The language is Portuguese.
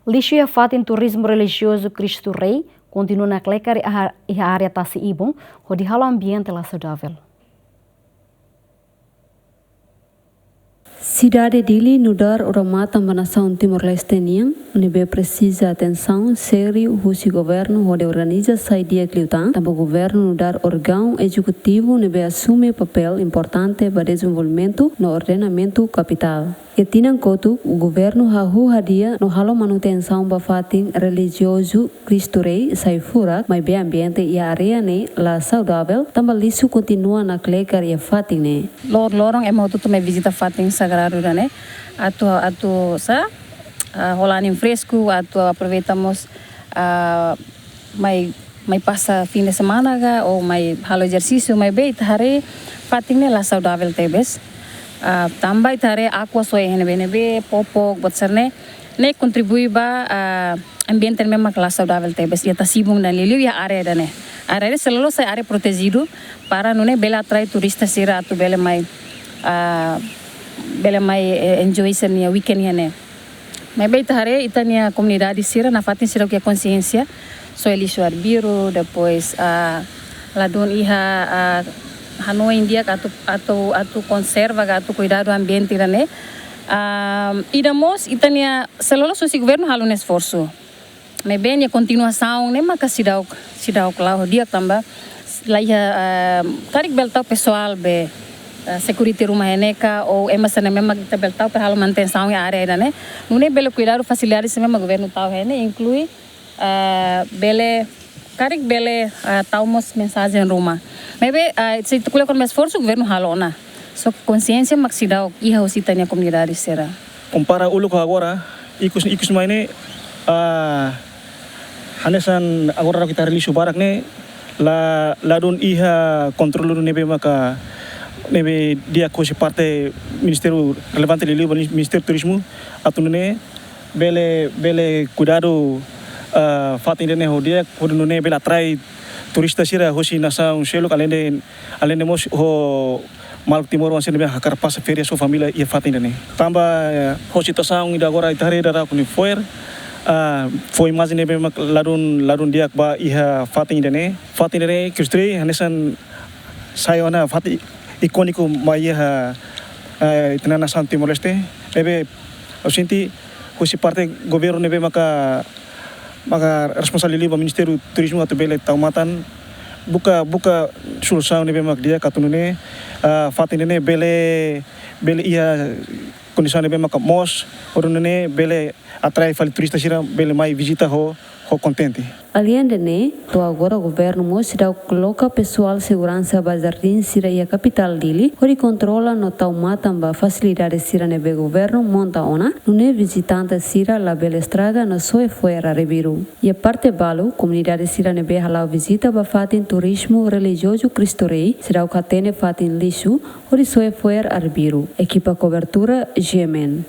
Lixo e fatin turismo religioso Cristo Rei continua na clecar e a área Tassi Ibon, onde o ambiente lá saudável. Cidade Dili nudar orama tambanação Timor-Leste niang, nebe precisa atenção sério o governo onde organiza saidia cliutan, também o governo nudar órgão executivo nebe assume papel importante para desenvolvimento no ordenamento capital. E tinang kotu, o governo hadia no halo manutenção bafating religioso Cristo Rei Saifurak, mas bem ambiente e a área ne la saudável, também lisu continua na clecar e fating ne. Lorong mau tu me visita fating sagrado né? Atu sa rolando em fresco, atu aproveitamos mai passa fim de semana ou mai halo exercício, mai bem tare fating ne la saudável tebes. Também tare aqua soy NBNB, popok, botserne, ne contribui ba ambiente mesmo que la saudável tebes. E tá sibung na liliu e a área da ne. A área selalu sai área protegido para não ne bela atrai turistas sira atu bela mai enjoy senia weekend ne. Mas bem tare itania comunidade sira na fatin sira que a consciência so elisho arbiro depois la don iha Hanoi India atu conserva atu cuidado do ambiente né idamos itania selalu sosi governo halu esforço mas bem a continuação né mas cidau lá dia também lá tarik beltau pessoal be security rumah eneca ou emasana mesmo que beltau para halu manutenção a área né não é belo cuidado facilidades mesmo governo tau né inclui bele Karik bele taumos mensagem rumah. Maybe se tu kuliah com mais esforço o governo halona. So consciência maxidau iha usitanya comunidade será. Compara ulu com agora, ikus maine hanesan agora kita rilis barak ne la don iha control nebe maka nebe dia ko parte ministério relevante lili ministério turismo atune bele cuidado fatin dene hodia kudu ne bela trai turista sira hosi nação selo além de mos ho mal timor wanse ne hakar pas férias so família e fatin dene tamba hosi tasaung ida agora itare dara kuni foi imagine be mak ladun dia ba iha fatin dene kristri hanesan sayona fati ikoniku maiha itna nação Timor-Leste ebe osinti hosi parte governo nebe maka responsabilidade do Ministério do Turismo atau bele taumatan buka solução nebe mak dia katunune fatin ne bele ia condição nebe mak mos orunune bele atrai fali turista sira bele mai visita ho contente. Além de ne, to agora o governo mostra coloca pessoal segurança bazardin sira e a capital dele, onde controla no taumatan ba facilidade sira nebe governo monta ona, não visitante sira la bela estrada no soe fuera rebiru. E a parte balo, comunidade sira nebe halau visita ba fatin turismo religioso Cristo Rei, sira o catene fatin lixo, onde soe fuera rebiru. Equipa cobertura Gemen.